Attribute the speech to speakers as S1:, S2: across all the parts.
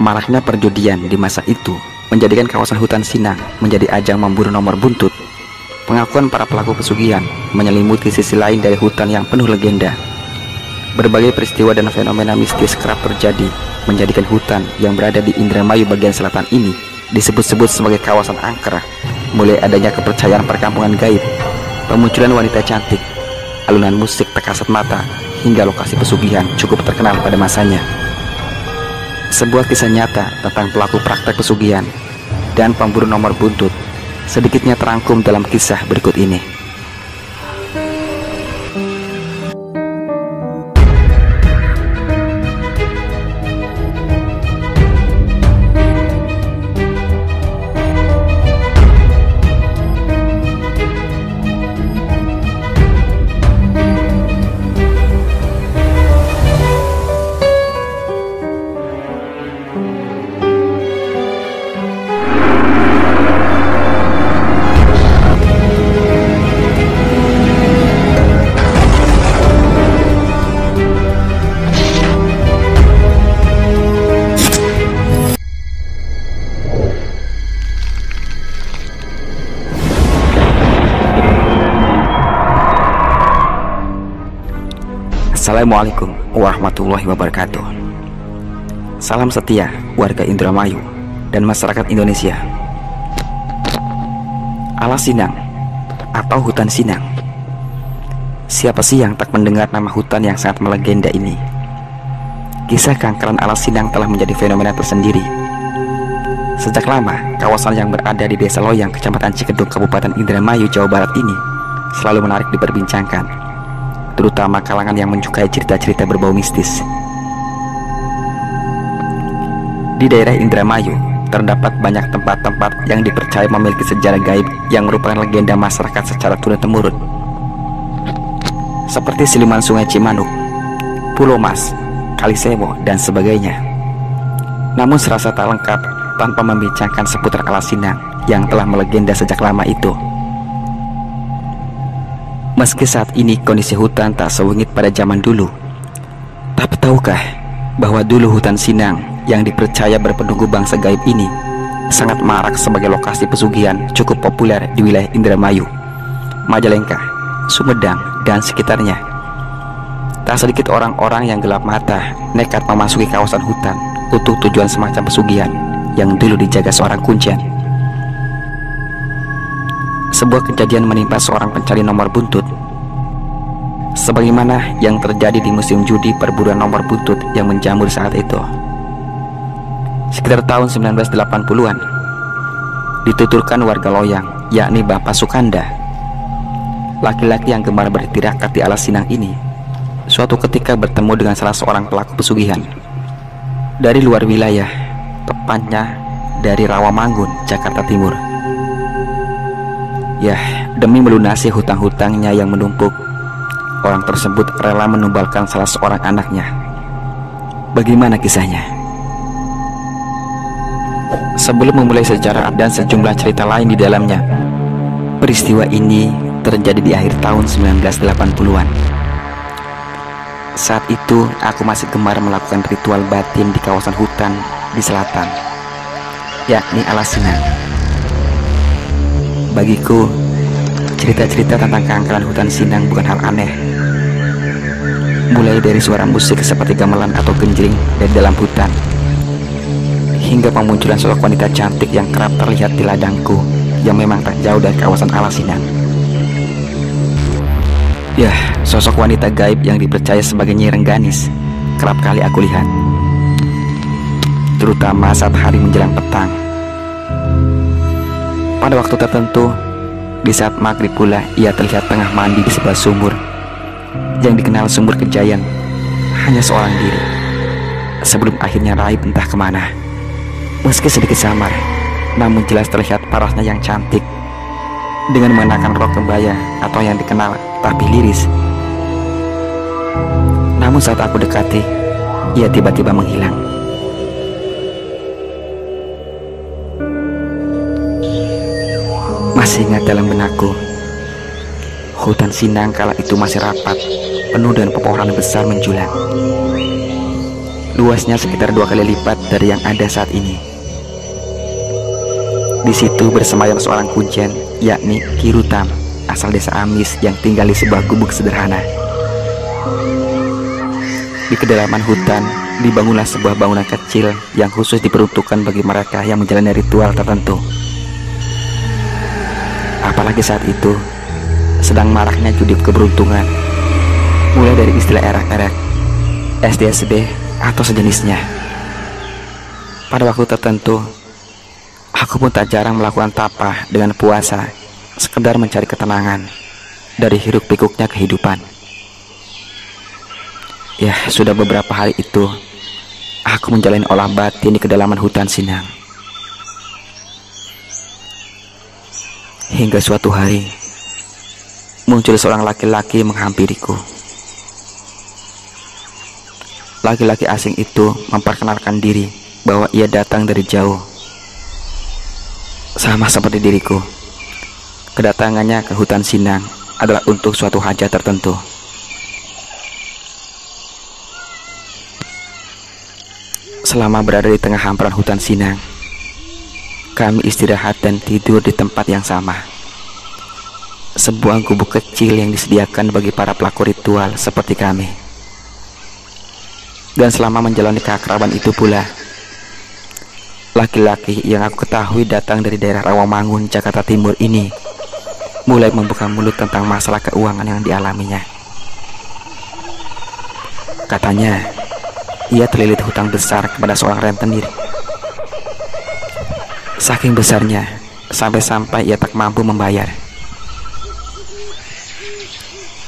S1: Maraknya perjudian di masa itu menjadikan kawasan hutan Sinang menjadi ajang memburu nomor buntut. Pengakuan para pelaku pesugihan menyelimuti sisi lain dari hutan yang penuh legenda. Berbagai peristiwa dan fenomena mistis kerap terjadi, menjadikan hutan yang berada di Indramayu bagian selatan ini disebut-sebut sebagai kawasan angker. Mulai adanya kepercayaan perkampungan gaib, pemunculan wanita cantik, alunan musik tak kasat mata, hingga lokasi pesugihan cukup terkenal pada masanya. Sebuah kisah nyata tentang pelaku praktek pesugihan dan pemburu nomor buntut sedikitnya terangkum dalam kisah berikut ini. Assalamualaikum warahmatullahi wabarakatuh. Salam setia warga Indramayu dan masyarakat Indonesia. Alas Sinang atau hutan Sinang. Siapa sih yang tak mendengar nama hutan yang sangat melegenda ini? Kisah keangkeran Alas Sinang telah menjadi fenomena tersendiri. Sejak lama, kawasan yang berada di Desa Loyang, Kecamatan Cikedung, Kabupaten Indramayu, Jawa Barat ini selalu menarik diperbincangkan, terutama kalangan yang menyukai cerita-cerita berbau mistis. Di daerah Indramayu terdapat banyak tempat-tempat yang dipercaya memiliki sejarah gaib yang merupakan legenda masyarakat secara turun-temurun, seperti Siluman Sungai Cimanuk, Pulau Mas, Kali Sewo, dan sebagainya. Namun serasa tak lengkap tanpa membincangkan seputar Alas Sinang yang telah melegenda sejak lama itu. Meski saat ini kondisi hutan tak sewingit pada zaman dulu, tapi tahukah bahwa dulu hutan Sinang yang dipercaya berpenunggu bangsa gaib ini sangat marak sebagai lokasi pesugihan cukup populer di wilayah Indramayu, Majalengka, Sumedang, dan sekitarnya. Tak sedikit orang-orang yang gelap mata nekat memasuki kawasan hutan untuk tujuan semacam pesugihan yang dulu dijaga seorang kuncen. Sebuah kejadian menimpa seorang pencari nomor buntut, sebagaimana yang terjadi di musim judi perburuan nomor buntut yang menjamur saat itu. Sekitar tahun 1980-an, dituturkan warga Loyang, yakni Bapak Sukanda, laki-laki yang gemar bertirakat di Alas Sinang ini, suatu ketika bertemu dengan salah seorang pelaku pesugihan dari luar wilayah, tepatnya dari Rawamangun, Jakarta Timur. Ya, demi melunasi hutang-hutangnya yang menumpuk, orang tersebut rela menumbalkan salah seorang anaknya. Bagaimana kisahnya? Sebelum memulai sejarah dan sejumlah cerita lain di dalamnya, peristiwa ini terjadi di akhir tahun 1980-an. Saat itu aku masih gemar melakukan ritual batin di kawasan hutan di selatan, yakni Alas Sinang. Bagiku, cerita-cerita tentang keangkeran hutan Sinang bukan hal aneh. Mulai dari suara musik seperti gamelan atau genjring dari dalam hutan, hingga pemunculan sosok wanita cantik yang kerap terlihat di ladangku yang memang tak jauh dari kawasan Alas Sinang. Ya, sosok wanita gaib yang dipercaya sebagai Nyi Rengganis kerap kali aku lihat, terutama saat hari menjelang petang. Pada waktu tertentu, di saat maghrib pula, ia terlihat tengah mandi di sebuah sumur yang dikenal Sumur Kejayan, hanya seorang diri, sebelum akhirnya raib entah kemana. Meski sedikit samar, namun jelas terlihat parasnya yang cantik, dengan mengenakan rok kebaya atau yang dikenal tapi liris. Namun saat aku dekati, ia tiba-tiba menghilang. Masih ingat dalam benakku, hutan Sinang kala itu masih rapat, penuh dengan pepohonan besar menjulang. luasnya sekitar 2 kali lipat dari yang ada saat ini. Di situ bersemayam seorang kujen, yakni Ki Rutam, asal desa Amis yang tinggal di sebuah gubuk sederhana. Di kedalaman hutan dibangunlah sebuah bangunan kecil yang khusus diperuntukkan bagi mereka yang menjalani ritual tertentu. Apalagi saat itu sedang maraknya judi keberuntungan, mulai dari istilah erak-erak, SDSB, atau sejenisnya. Pada waktu tertentu, aku pun tak jarang melakukan tapa dengan puasa, sekedar mencari ketenangan dari hiruk-pikuknya kehidupan. Ya, sudah beberapa hari itu, aku menjalani olah batin di kedalaman hutan Sinang. Hingga suatu hari, muncul seorang laki-laki menghampiriku. Laki-laki asing itu memperkenalkan diri bahwa ia datang dari jauh. Sama seperti diriku, kedatangannya ke hutan Sinang adalah untuk suatu hajat tertentu. Selama berada di tengah hamparan hutan Sinang, kami istirahat dan tidur di tempat yang sama. Sebuah gubuk kecil yang disediakan bagi para pelaku ritual seperti kami. Dan selama menjalani keakraban itu pula, laki-laki yang aku ketahui datang dari daerah Rawamangun, Jakarta Timur ini mulai membuka mulut tentang masalah keuangan yang dialaminya. Katanya, ia terlilit hutang besar kepada seorang rentenir. Saking besarnya, sampai-sampai ia tak mampu membayar.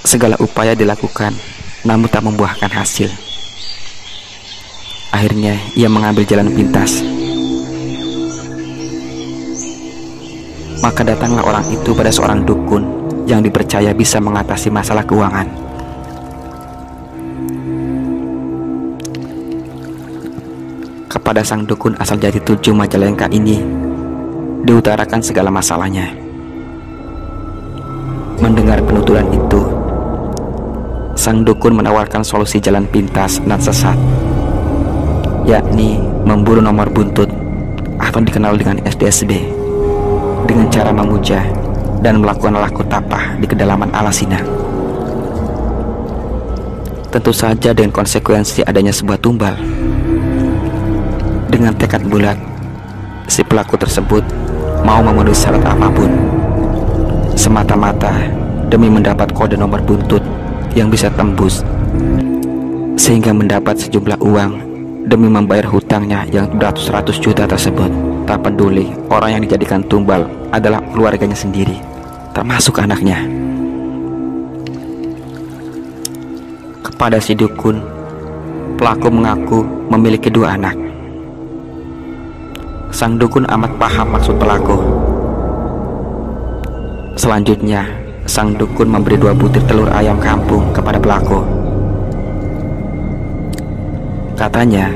S1: Segala upaya dilakukan, namun tak membuahkan hasil. Akhirnya ia mengambil jalan pintas. Maka datanglah orang itu pada seorang dukun yang dipercaya bisa mengatasi masalah keuangan. Kepada sang dukun asal Jatitujuh Majalengka ini diutarakan segala masalahnya. Mendengar penuturan itu, sang dukun menawarkan solusi jalan pintas dan sesat, yakni memburu nomor buntut atau dikenal dengan SDSB, dengan cara memuja dan melakukan laku tapah di kedalaman alas Sinang. Tentu saja dengan konsekuensi adanya sebuah tumbal. Dengan tekad bulat, si pelaku tersebut mau memenuhi syarat apapun, semata-mata demi mendapat kode nomor buntut yang bisa tembus, sehingga mendapat sejumlah uang demi membayar hutangnya yang beratus-ratus juta tersebut. Tak peduli orang yang dijadikan tumbal adalah keluarganya sendiri, termasuk anaknya. Kepada si dukun, pelaku mengaku memiliki 2 anak. Sang dukun amat paham maksud pelaku. Selanjutnya, sang dukun memberi 2 butir telur ayam kampung kepada pelaku. Katanya,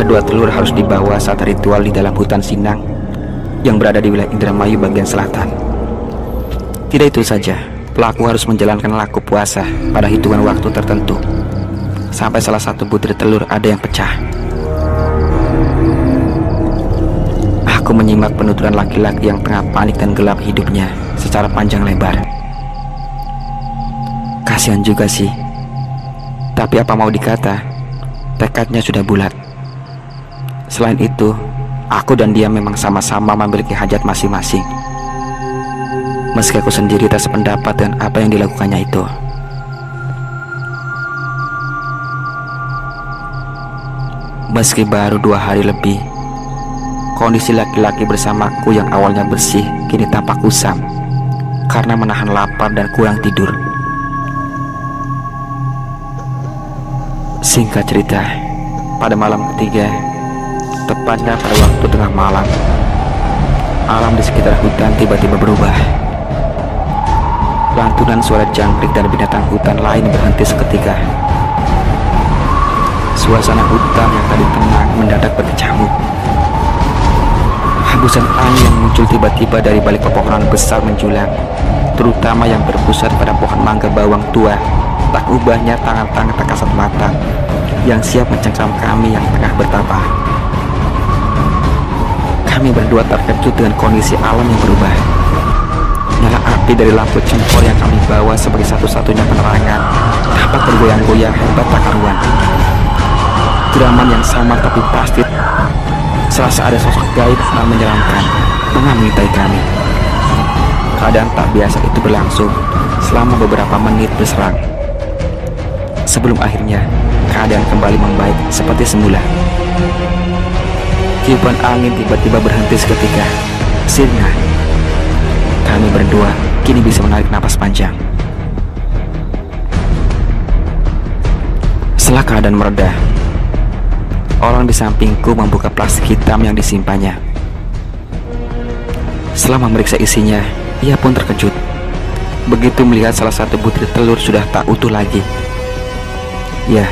S1: kedua telur harus dibawa saat ritual di dalam hutan Sinang yang berada di wilayah Indramayu bagian selatan. Tidak itu saja, pelaku harus menjalankan laku puasa pada hitungan waktu tertentu, sampai salah satu butir telur ada yang pecah. Aku menyimak penuturan laki-laki yang tengah panik dan gelap hidupnya secara panjang lebar. Kasihan juga sih, tapi apa mau dikata, tekadnya sudah bulat. Selain itu, aku dan dia memang sama-sama memiliki hajat masing-masing. Meski aku sendiri tak sependapat dengan apa yang dilakukannya itu. Meski baru 2 hari lebih, kondisi laki-laki bersamaku yang awalnya bersih kini tampak kusam karena menahan lapar dan kurang tidur. Singkat cerita, pada malam ketiga, tepatnya pada waktu tengah malam, alam di sekitar hutan tiba-tiba berubah. Lantunan suara jangkrik dan binatang hutan lain berhenti seketika. Suasana hutan yang tadi tenang mendadak berkecamuk. Hembusan angin yang muncul tiba-tiba dari balik pepohonan besar menjulang, terutama yang berpusat pada pohon mangga bawang tua tak ubahnya tangan-tangan tak kasat mata yang siap mencengkram kami yang tengah bertapa. Kami berdua terkejut dengan kondisi alam yang berubah. Nyala api dari lampu cempor yang kami bawa sebagai satu-satunya penerangan tampak bergoyang-goyang hebat tak karuan. Geraman yang samar tapi pasti, serasa ada sosok gaib yang menyeramkan tengah mengintai kami. Keadaan tak biasa itu berlangsung selama beberapa menit berserang, sebelum akhirnya keadaan kembali membaik seperti semula. Tiupan angin tiba-tiba berhenti seketika. Sirna. Kami berdua kini bisa menarik napas panjang. Setelah keadaan mereda, orang di sampingku membuka plastik hitam yang disimpannya. Setelah memeriksa isinya, ia pun terkejut begitu melihat salah satu butir telur sudah tak utuh lagi. Ya,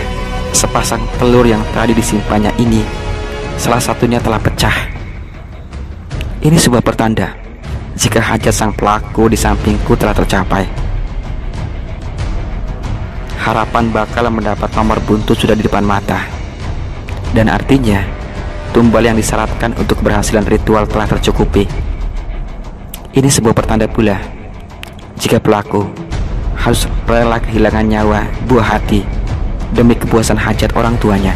S1: sepasang telur yang tadi disimpannya ini, salah satunya telah pecah. Ini sebuah pertanda jika hajat sang pelaku di sampingku telah tercapai. Harapan bakal mendapat nomor buntut sudah di depan mata, dan artinya tumbal yang disyaratkan untuk keberhasilan ritual telah tercukupi. Ini sebuah pertanda pula jika pelaku harus rela kehilangan nyawa buah hati demi kepuasan hajat orang tuanya.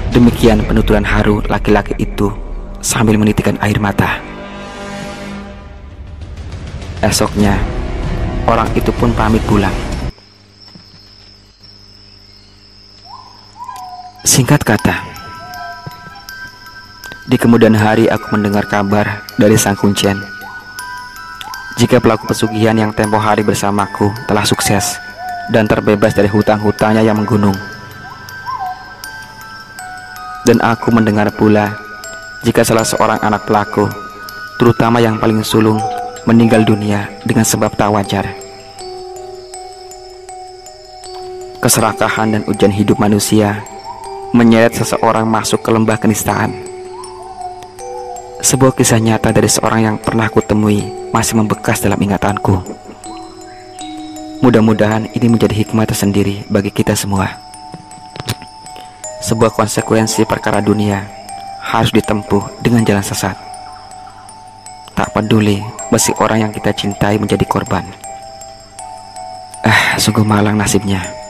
S1: Demikian penuturan haru laki-laki itu sambil menitikkan air mata. Esoknya, orang itu pun pamit pulang. Singkat kata, di kemudian hari aku mendengar kabar dari sang kuncen jika pelaku pesugihan yang tempo hari bersamaku telah sukses dan terbebas dari hutang-hutangnya yang menggunung. Dan aku mendengar pula jika salah seorang anak pelaku, terutama yang paling sulung, meninggal dunia dengan sebab tak wajar. Keserakahan dan ujian hidup manusia menyeret seseorang masuk ke lembah kenistaan. Sebuah kisah nyata dari seorang yang pernah kutemui masih membekas dalam ingatanku. Mudah-mudahan ini menjadi hikmah tersendiri bagi kita semua. Sebuah konsekuensi perkara dunia harus ditempuh dengan jalan sesat. Tak peduli meski orang yang kita cintai menjadi korban. Sungguh malang nasibnya.